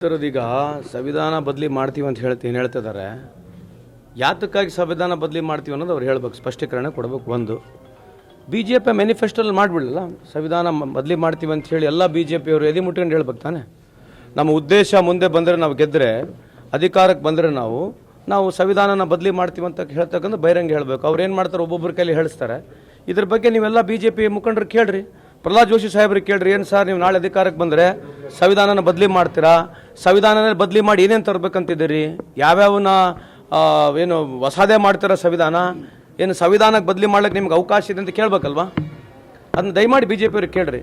ಈಗ ಸಂವಿಧಾನ ಬದಲಿ ಮಾಡ್ತೀವಿ ಅಂತ ಹೇಳ್ತಿದ್ದಾರೆ. ಯಾತಕ್ಕಾಗಿ ಸಂವಿಧಾನ ಬದಲಿ ಮಾಡ್ತೀವಿ ಅನ್ನೋದು ಅವ್ರು ಹೇಳ್ಬೇಕು, ಸ್ಪಷ್ಟೀಕರಣ ಕೊಡಬೇಕು. ಒಂದು BJP ಮ್ಯಾನಿಫೆಸ್ಟೋಲ್ಲಿ ಮಾಡಿಬಿಡಲ್ಲ, ಸಂವಿಧಾನ ಬದಲಿ ಮಾಡ್ತೀವಿ ಅಂತ ಹೇಳಿ ಎಲ್ಲ BJP ಅವರು ಎದಿ ಮುಟ್ಕೊಂಡು ಹೇಳ್ಬೇಕು ತಾನೆ. ನಮ್ಮ ಉದ್ದೇಶ ಮುಂದೆ ಬಂದರೆ, ನಾವು ಗೆದ್ದರೆ, ಅಧಿಕಾರಕ್ಕೆ ಬಂದರೆ ನಾವು ಸಂವಿಧಾನನ ಬದಲಿ ಮಾಡ್ತೀವಿ ಅಂತ ಹೇಳ್ತಕ್ಕಂಥ ಬಹಿರಂಗ ಹೇಳಬೇಕು. ಅವ್ರು ಏನು ಮಾಡ್ತಾರೆ, ಒಬ್ಬೊಬ್ಬರ ಕೈಲಿ ಹೇಳಿಸ್ತಾರೆ. ಇದ್ರ ಬಗ್ಗೆ ನೀವೆಲ್ಲ BJP ಮುಖಂಡರು ಕೇಳ್ರಿ, ಪ್ರಹ್ಲಾದ್ ಜೋಶಿ ಸಾಹೇಬ್ರಿಗೆ ಕೇಳ್ರಿ. ಏನು ಸರ್, ನೀವು ನಾಳೆ ಅಧಿಕಾರಕ್ಕೆ ಬಂದರೆ ಸಂವಿಧಾನನ ಬದಲಿ ಮಾಡ್ತೀರಾ? ಸಂವಿಧಾನನ ಬದಲಿ ಮಾಡಿ ಏನೇನು ತರಬೇಕಂತಿದ್ದೀರಿ? ಯಾವ್ಯಾವನ್ನ ಏನು ಹೊಸದೇ ಮಾಡ್ತೀರಾ? ಸಂವಿಧಾನ ಏನು ಸಂವಿಧಾನಕ್ಕೆ ಬದಲಿ ಮಾಡ್ಲಿಕ್ಕೆ ನಿಮ್ಗೆ ಅವಕಾಶ ಇದೆ ಅಂತ ಕೇಳಬೇಕಲ್ವಾ? ಅದನ್ನ ದಯಮಾಡಿ BJP ಅವ್ರಿಗೆ ಕೇಳ್ರಿ.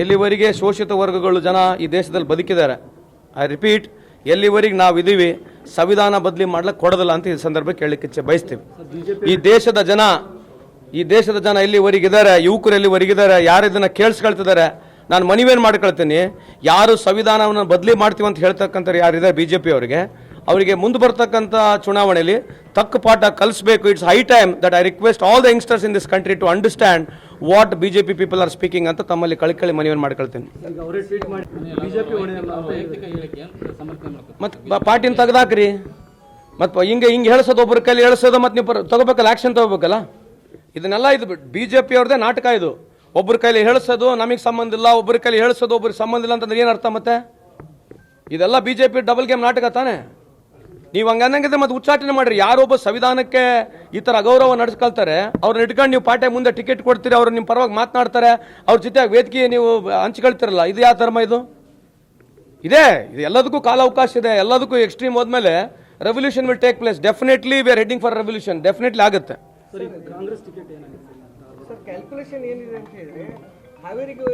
ಎಲ್ಲಿವರೆಗೆ ಶೋಷಿತ ವರ್ಗಗಳು ಜನ ಈ ದೇಶದಲ್ಲಿ ಬದುಕಿದ್ದಾರೆ, ಐ ರಿಪೀಟ್, ಎಲ್ಲಿವರೆಗೆ ನಾವು ಇದ್ದೀವಿ, ಸಂವಿಧಾನ ಬದಲಿ ಮಾಡ್ಲಿಕ್ಕೆ ಕೊಡೋದಿಲ್ಲ ಅಂತ ಈ ಸಂದರ್ಭ ಕೇಳಲಿಕ್ಕೆ ಬಯಸ್ತೀವಿ. ಈ ದೇಶದ ಜನ ಎಲ್ಲಿವರೆಗಿದ್ದಾರೆ, ಯುವಕರು ಎಲ್ಲಿವರೆಗಿದ್ದಾರೆ, ಯಾರು ಇದನ್ನು ಕೇಳಿಸ್ಕೊಳ್ತಿದ್ದಾರೆ, ನಾನು ಮನವಿಯನ್ನು ಮಾಡ್ಕೊಳ್ತೀನಿ. ಯಾರು ಸಂವಿಧಾನವನ್ನು ಬದಲಿ ಮಾಡ್ತೀವಿ ಅಂತ ಹೇಳ್ತಕ್ಕಂಥ ಯಾರಿದ್ದಾರೆ BJP ಅವರಿಗೆ ಮುಂದೆ ಬರ್ತಕ್ಕಂಥ ಚುನಾವಣೆಯಲ್ಲಿ ತಕ್ಕ ಪಾಠ ಕಲಿಸಬೇಕು. It's high time that I request all the youngsters in this country to understand what BJP people are speaking ಅಂತ ತಮ್ಮಲ್ಲಿ ಕಳಕಳಿ ಮನವಿಯನ್ನು ಮಾಡ್ಕೊಳ್ತೀನಿ. ಮತ್ತು ಪಾರ್ಟಿನ ತೆಗೆದಾಕ್ರಿ, ಮತ್ತು ಹಿಂಗೆ ಹೇಳ್ಸೋದು, ಒಬ್ಬರ ಕೈಲಿ ಹೇಳ್ಸೋದು, ಮತ್ತು ನೀವು ತಗೋಬೇಕಲ್ಲ, ಆ್ಯಕ್ಷನ್ ತಗೋಬೇಕಲ್ಲ. ಇದನ್ನೆಲ್ಲ ಇದು BJP ಅವ್ರದ್ದೇ ನಾಟಕ. ಇದು ಒಬ್ಬರ ಕೈಲಿ ಹೇಳಿಸೋದು, ನಮಗೆ ಸಂಬಂಧ ಇಲ್ಲ, ಒಬ್ಬರ ಕೈಲಿ ಹೇಳಿಸೋದು, ಒಬ್ಬರಿಗೆ ಸಂಬಂಧ ಇಲ್ಲ ಅಂತಂದ್ರೆ ಏನು ಅರ್ಥ? ಮತ್ತೆ ಇದೆಲ್ಲ BJP ಡಬಲ್ ಗೇಮ್ ನಾಟಕ ತಾನೆ. ನೀವು ಹಂಗಂಗಿದ್ರೆ ಮತ್ತೆ ಉಚ್ಚಾಟನೆ ಮಾಡ್ರಿ. ಯಾರೊಬ್ಬ ಸಂವಿಧಾನಕ್ಕೆ ಈ ಥರ ಅಗೌರವ ನಡೆಸ್ಕೊಳ್ತಾರೆ, ಅವ್ರನ್ನ ಇಟ್ಕೊಂಡು ನೀವು ಪಾರ್ಟಿ ಮುಂದೆ ಟಿಕೆಟ್ ಕೊಡ್ತೀರಿ, ಅವ್ರು ನಿಮ್ಮ ಪರವಾಗಿ ಮಾತನಾಡ್ತಾರೆ, ಅವ್ರ ಜೊತೆ ವೇದಿಕೆ ನೀವು ಹಂಚ್ಕೊಳ್ತಿರಲ್ಲ. ಇದು ಯಾವ ಧರ್ಮ? ಇದು ಎಲ್ಲದಕ್ಕೂ ಕಾಲಾವಕಾಶ ಇದೆ. ಎಲ್ಲದಕ್ಕೂ ಎಕ್ಸ್ಟ್ರೀಮ್ ಹೋದ್ಮೇಲೆ revolution will take place. Definitely we are heading for revolution. Definitely ಆಗುತ್ತೆ. ಕಾಂಗ್ರೆಸ್ ಟಿಕೆಟ್ ಏನಾಗುತ್ತೆ ಸರ್? ಕ್ಯಾಲ್ಕುಲೇಷನ್ ಏನಿದೆ ಅಂತ ಹೇಳಿದ್ರೆ, ಹಾವೇರಿಗೆ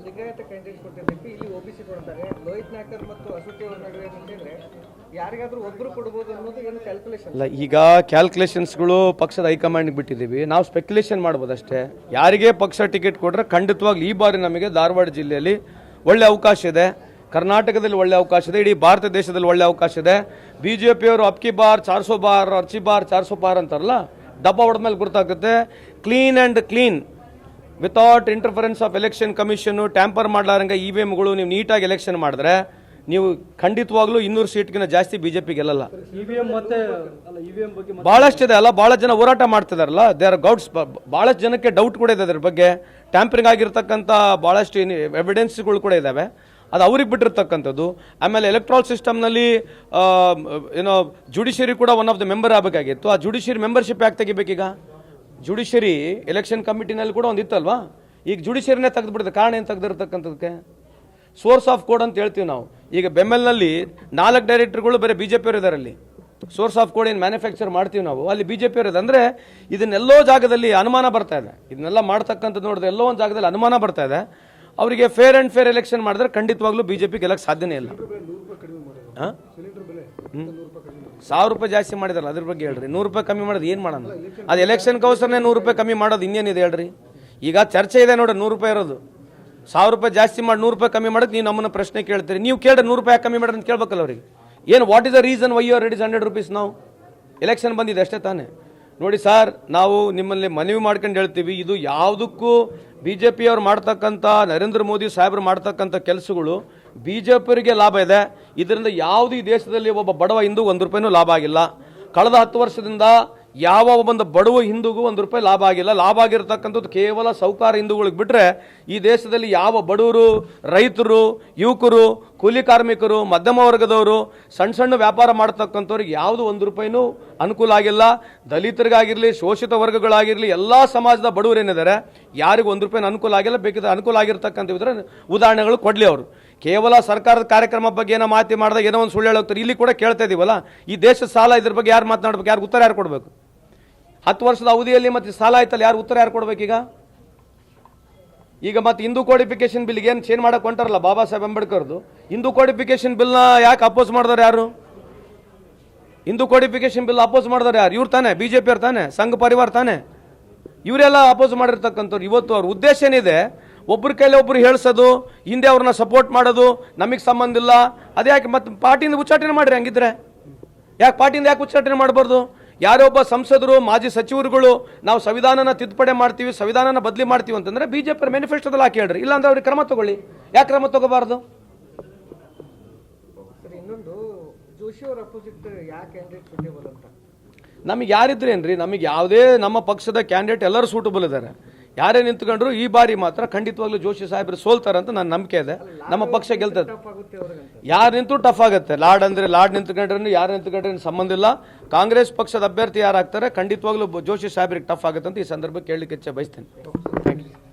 ಲಿಂಗಾಯತ ಕ್ಯಾಂಡಿಡೇಟ್ ಕೊಟ್ಟಿದ್ದಕ್ಕೆ ಇಲ್ಲಿ OBC ಕೊಡ್ತಾರೆ. ಲೋಹಿತ್ ನಾಯ್ಕರ್ ಮತ್ತು ಅಸೋತಿ ಅವ್ರ ನಡುವೆ ಅಂತಂದ್ರೆ ಯಾರಿಗಾದ್ರೂ ಒಬ್ರು ಕೊಡ್ಬೋದು ಅನ್ನೋದು ಏನು ಕ್ಯಾಲ್ಕುಲೇಷನ್ ಇಲ್ಲ. ಈಗ ಕ್ಯಾಲ್ಕುಲೇಷನ್ಸ್ಗಳು ಪಕ್ಷದ ಹೈಕಮಾಂಡ್ಗೆ ಬಿಟ್ಟಿದ್ದೀವಿ. ನಾವು ಸ್ಪೆಕ್ಯುಲೇಷನ್ ಮಾಡ್ಬೋದು ಅಷ್ಟೇ. ಯಾರಿಗೆ ಪಕ್ಷ ಟಿಕೆಟ್ ಕೊಟ್ಟರೆ ಖಂಡಿತವಾಗ್ಲೂ ಈ ಬಾರಿ ನಮಗೆ ಧಾರವಾಡ ಜಿಲ್ಲೆಯಲ್ಲಿ ಒಳ್ಳೆ ಅವಕಾಶ ಇದೆ, ಕರ್ನಾಟಕದಲ್ಲಿ ಒಳ್ಳೆ ಅವಕಾಶ ಇದೆ, ಇಡೀ ಭಾರತ ದೇಶದಲ್ಲಿ ಒಳ್ಳೆ ಅವಕಾಶ ಇದೆ. BJP ಅವರು ಅಬ್ಕಿ ಬಾರ್ 400 ಬಾರ್, ಅರ್ಚಿ ಬಾರ್ 400 ಪಾರ್ ಅಂತಾರಲ್ಲ, ಡಬ್ಬ ಹೊಡೆದ್ಮೇಲೆ ಗುರ್ತಾಗುತ್ತೆ. Clean and clean, without interference of election commission, tamper ಮಾಡಲಾರಂಗೆ EVMಗಳು ನೀವು ನೀಟಾಗಿ ಎಲೆಕ್ಷನ್ ಮಾಡಿದ್ರೆ ನೀವು ಖಂಡಿತವಾಗ್ಲೂ 200 ಸೀಟ್ಗಿಂತ ಜಾಸ್ತಿ BJP ಗೆಲ್ಲಲ್ಲ. ಭಾಳಷ್ಟಿದೆ ಅಲ್ಲ, ಭಾಳ ಜನ ಹೋರಾಟ ಮಾಡ್ತಿದಾರಲ್ಲ, ದೇ ಆರ್ ಗೌಟ್ಸ್. ಭಾಳಷ್ಟು ಜನಕ್ಕೆ ಡೌಟ್ ಕೂಡ ಇದೆ ಅದ್ರ ಬಗ್ಗೆ. ಟ್ಯಾಂಪರಿಂಗ್ ಆಗಿರ್ತಕ್ಕಂಥ ಭಾಳಷ್ಟು ಎವಿಡೆನ್ಸ್ಗಳು ಕೂಡ ಇದ್ದಾವೆ. ಅದು ಅವ್ರಿಗೆ ಬಿಟ್ಟಿರ್ತಕ್ಕಂಥದ್ದು. ಆಮೇಲೆ ಎಲೆಕ್ಟ್ರಾಲ್ ಸಿಸ್ಟಮ್ನಲ್ಲಿ ಜುಡಿಷಿಯರಿ ಕೂಡ ಒನ್ ಆಫ್ ದ ಮೆಂಬರ್ ಆಗಬೇಕಾಗಿತ್ತು. ಆ ಜುಡಿಷಿಯರಿ ಮೆಂಬರ್ಶಿಪ್ ಯಾಕೆ ತೆಗಿಬೇಕೀಗ? ಜುಡಿಷಿಯರಿ ಎಲೆಕ್ಷನ್ ಕಮಿಟಿನಲ್ಲಿ ಕೂಡ ಒಂದಿತ್ತಲ್ವಾ, ಈಗ ಜುಡಿಷಿಯರಿನೇ ತೆಗೆದುಬಿಡುತ್ತೆ. ಕಾರಣ ಏನು ತೆಗೆದಿರ್ತಕ್ಕಂಥದಕ್ಕೆ? ಸೋರ್ಸ್ ಆಫ್ ಕೋಡ್ ಅಂತ ಹೇಳ್ತೀವಿ ನಾವು. ಈಗ ಬೆಮ್ಮೆಲ್ನಲ್ಲಿ 4 ಡೈರೆಕ್ಟರ್ಗಳು ಬೇರೆ BJP ಅವರು ಇದ್ದಾರೆ. ಅಲ್ಲಿ ಸೋರ್ಸ್ ಆಫ್ ಕೋಡ್ ಏನು ಮ್ಯಾನುಫ್ಯಾಕ್ಚರ್ ಮಾಡ್ತೀವಿ ನಾವು, ಅಲ್ಲಿ BJP ಅವರು ಇದೆ. ಅಂದರೆ ಇದನ್ನೆಲ್ಲೋ ಜಾಗದಲ್ಲಿ ಅನುಮಾನ ಬರ್ತಾ ಇದೆ. ಇದನ್ನೆಲ್ಲ ಮಾಡ್ತಕ್ಕಂಥದ್ದು ನೋಡಿದ್ರೆ ಎಲ್ಲೋ ಒಂದು ಜಾಗದಲ್ಲಿ ಅನುಮಾನ ಬರ್ತಾ ಇದೆ. ಅವರಿಗೆ ಫೇರ್ ಆ್ಯಂಡ್ ಫೇರ್ ಎಲೆಕ್ಷನ್ ಮಾಡಿದ್ರೆ ಖಂಡಿತವಾಗ್ಲೂ BJP ಗೆಲ್ಲಕ್ಕೆ ಸಾಧ್ಯನೇ ಇಲ್ಲ. 1000 ರೂಪಾಯಿ ಜಾಸ್ತಿ ಮಾಡಿದಾರಲ್ಲ, ಅದ್ರ ಬಗ್ಗೆ ಹೇಳ್ರಿ. 100 ರೂಪಾಯಿ ಕಮ್ಮಿ ಮಾಡೋದು ಏನು ಮಾಡೋಣ? ಅದು ಎಲೆಕ್ಷನ್ಗೋಸ್ಕರನೇ 100 ರೂಪಾಯಿ ಕಮ್ಮಿ ಮಾಡೋದು, ಇನ್ನೇನಿದೆ ಹೇಳ್ರಿ? ಈಗ ಚರ್ಚೆ ಇದೆ ನೋಡ್ರಿ, 100 ರೂಪಾಯಿ ಇರೋದು. 1000 ರೂಪಾಯಿ ಜಾಸ್ತಿ ಮಾಡಿ 100 ರೂಪಾಯಿ ಕಮ್ಮಿ ಮಾಡೋದು ನೀವು ನಮ್ಮನ್ನ ಪ್ರಶ್ನೆ ಕೇಳ್ತೀರಿ. ನೀವು ಕೇಳ್ರಿ 100 ರೂಪಾಯಿ ಕಮ್ಮಿ ಮಾಡೋದು ಅಂತ ಕೇಳ್ಬೇಕಲ್ಲ ಅವ್ರಿಗೆ. ಏನು, what is the reason why you are ready 100 rupees? ನಾವು ಎಲೆಕ್ಷನ್ ಬಂದಿದೆ ಅಷ್ಟೇ ತಾನೇ. ನೋಡಿ ಸರ್, ನಾವು ನಿಮ್ಮಲ್ಲಿ ಮನವಿ ಮಾಡ್ಕೊಂಡು ಹೇಳ್ತೀವಿ, ಇದು ಯಾವುದಕ್ಕೂ BJP ಅವ್ರು ಮಾಡ್ತಕ್ಕಂಥ, ನರೇಂದ್ರ ಮೋದಿ ಸಾಹೇಬರು ಮಾಡ್ತಕ್ಕಂಥ ಕೆಲಸಗಳು BJP ಅವರಿಗೆ ಲಾಭ ಇದೆ. ಇದರಿಂದ ಯಾವುದೇ ದೇಶದಲ್ಲಿ ಒಬ್ಬ ಬಡವ ಹಿಂದೂ 1 ರೂಪಾಯಿನೂ ಲಾಭ ಆಗಿಲ್ಲ. ಕಳೆದ 10 ವರ್ಷದಿಂದ ಯಾವ ಒಂದು ಬಡವ ಹಿಂದೂಗೂ 1 ರೂಪಾಯಿ ಲಾಭ ಆಗಿಲ್ಲ. ಲಾಭ ಆಗಿರ್ತಕ್ಕಂಥದ್ದು ಕೇವಲ ಸೌಕಾರ ಹಿಂದೂಗಳಿಗೆ ಬಿಟ್ಟರೆ ಈ ದೇಶದಲ್ಲಿ ಯಾವ ಬಡವರು, ರೈತರು, ಯುವಕರು, ಕೂಲಿ ಕಾರ್ಮಿಕರು, ಮಧ್ಯಮ ವರ್ಗದವರು, ಸಣ್ಣ ವ್ಯಾಪಾರ ಮಾಡ್ತಕ್ಕಂಥವ್ರಿಗೆ ಯಾವುದು 1 ರೂಪಾಯಿನೂ ಅನುಕೂಲ ಆಗಿಲ್ಲ. ದಲಿತರಿಗಾಗಿರಲಿ, ಶೋಷಿತ ವರ್ಗಗಳಾಗಿರಲಿ, ಎಲ್ಲ ಸಮಾಜದ ಬಡವರು ಏನಿದ್ದಾರೆ ಯಾರಿಗೂ 1 ರೂಪಾಯಿನ ಅನುಕೂಲ ಆಗಿಲ್ಲ. ಬೇಕಿದ್ರೆ ಅನುಕೂಲ ಆಗಿರ್ತಕ್ಕಂಥ ಉದಾಹರಣೆಗಳು ಕೊಡಲಿ ಅವರು. ಕೇವಲ ಸರ್ಕಾರದ ಕಾರ್ಯಕ್ರಮ ಬಗ್ಗೆ ಏನೋ ಮಾತಿ ಮಾಡಿದಾಗ ಏನೋ ಒಂದು ಸುಳ್ಳು ಹೇಳೋಗ್ತಾರೆ. ಇಲ್ಲಿ ಕೂಡ ಕೇಳ್ತಾ ಇದೀವಲ್ಲ, ಈ ದೇಶದ ಸಾಲ, ಇದ್ರ ಬಗ್ಗೆ ಯಾರು ಮಾತನಾಡ್ಬೇಕು? ಯಾರು ಉತ್ತರ ಯಾರು ಕೊಡಬೇಕು? 10 ವರ್ಷದ ಅವಧಿಯಲ್ಲಿ ಮತ್ತೆ ಸಾಲ ಆಯ್ತಲ್ಲ, ಯಾರು ಉತ್ತರ ಯಾರು ಕೊಡ್ಬೇಕೀಗ? ಈಗ ಮತ್ತೆ ಹಿಂದೂ ಕೋಡಿಫಿಕೇಶನ್ ಬಿಲ್ಗೆ ಏನು ಚೇಂಜ್ ಮಾಡಕ್ಕೆ ಹೊಂಟಾರಲ್ಲ ಬಾಬಾ ಸಾಹೇಬ್ ಅಂಬೇಡ್ಕರ್ದು, ಹಿಂದೂ ಕೋಡಿಫಿಕೇಶನ್ ಬಿಲ್ನ ಯಾಕೆ ಅಪೋಸ್ ಮಾಡಿದಾರೆ? ಯಾರು ಹಿಂದೂ ಕೋಡಿಫಿಕೇಶನ್ ಬಿಲ್ ಅಪೋಸ್ ಮಾಡಿದಾರೆ? ಯಾರು? ಇವ್ರು ತಾನೆ, BJP ಅವ್ರು ತಾನೆ, ಸಂಘ ಪರಿವಾರ ತಾನೆ, ಇವರೆಲ್ಲ ಅಪೋಸ್ ಮಾಡಿರ್ತಕ್ಕಂಥವ್ರು. ಇವತ್ತು ಅವ್ರ ಉದ್ದೇಶ ಏನಿದೆ? ಒಬ್ಬರ ಕೈಲಿ ಒಬ್ರು ಹೇಳ್ಸೋದು, ಹಿಂದೆ ಅವ್ರನ್ನ ಸಪೋರ್ಟ್ ಮಾಡೋದು, ನಮಗೆ ಸಂಬಂಧ ಇಲ್ಲ. ಅದ್ಯಾಕೆ ಮತ್ತೆ ಪಾರ್ಟಿಯಿಂದ ಉಚ್ಚಾಟನೆ ಮಾಡ್ರಿ? ಹಂಗಿದ್ರೆ ಯಾಕೆ ಪಾರ್ಟಿಯಿಂದ ಯಾಕೆ ಉಚ್ಚಾಟನೆ ಮಾಡಬಾರ್ದು? ಯಾರೊಬ್ಬ ಸಂಸದರು, ಮಾಜಿ ಸಚಿವರುಗಳು ನಾವು ಸಂವಿಧಾನನ ತಿದ್ದುಪಡಿ ಮಾಡ್ತೀವಿ, ಸಂವಿಧಾನನ ಬದಲಿ ಮಾಡ್ತೀವಿ ಅಂತಂದ್ರೆ BJP ಮ್ಯಾನಿಫೆಸ್ಟೋದಲ್ಲಿ ಹಾಕಿ ಹೇಳ್ರಿ. ಇಲ್ಲಾಂದ್ರೆ ಅವ್ರಿಗೆ ಕ್ರಮ ತಗೊಳ್ಳಿ. ಯಾಕೆ ಕ್ರಮ ತಗೋಬಾರ್ದು? ಇನ್ನೊಂದು ಜೋಶಿ ಅವ್ರ ಅಪೋಸಿಟ್ ಯಾವ ಕ್ಯಾಂಡಿಡೇಟ್ ಸೂಟೇಬಲ್ ಅಂತ ನಮಗೆ ಯಾರಿದ್ರೇನ್ರಿ, ನಮಗೆ ಯಾವುದೇ ನಮ್ಮ ಪಕ್ಷದ ಕ್ಯಾಂಡಿಡೇಟ್ ಎಲ್ಲರೂ ಸೂಟಬಲ್ ಇದ್ದಾರೆ. ಯಾರೇ ನಿಂತ್ಕೊಂಡ್ರು ಈ ಬಾರಿ ಮಾತ್ರ ಖಂಡಿತವಾಗ್ಲೂ ಜೋಶಿ ಸಾಹೇಬ್ರು ಸೋಲ್ತಾರಂತ ನನ್ನ ನಂಬಿಕೆ ಇದೆ. ನಮ್ಮ ಪಕ್ಷ ಗೆಲ್ತದೆ. ಟಫ್ ಆಗುತ್ತೆ ಅವ್ರಿಗಂತ ಯಾರು ನಿಂತು ಟಫ್ ಆಗುತ್ತೆ. ಲಾರ್ಡ್ ಅಂದ್ರೆ ಲಾರ್ಡ್ ನಿಂತ್ಕೊಂಡ್ರೆ ಯಾರು ನಿಂತ್ಕೊಂಡ್ರೆ ಸಂಬಂಧ ಇಲ್ಲ. ಕಾಂಗ್ರೆಸ್ ಪಕ್ಷದ ಅಭ್ಯರ್ಥಿ ಯಾರಾಗ್ತಾರೆ ಖಂಡಿತವಾಗ್ಲೂ ಜೋಶಿ ಸಾಹೇಬ್ರಿಗೆ ಟಫ್ ಆಗುತ್ತೆ ಅಂತ ಈ ಸಂದರ್ಭಕ್ಕೆ ಕೇಳಲಿಕ್ಕೆ ಇಚ್ಛೆ ಬಯಸ್ತೇನೆ. Thank you.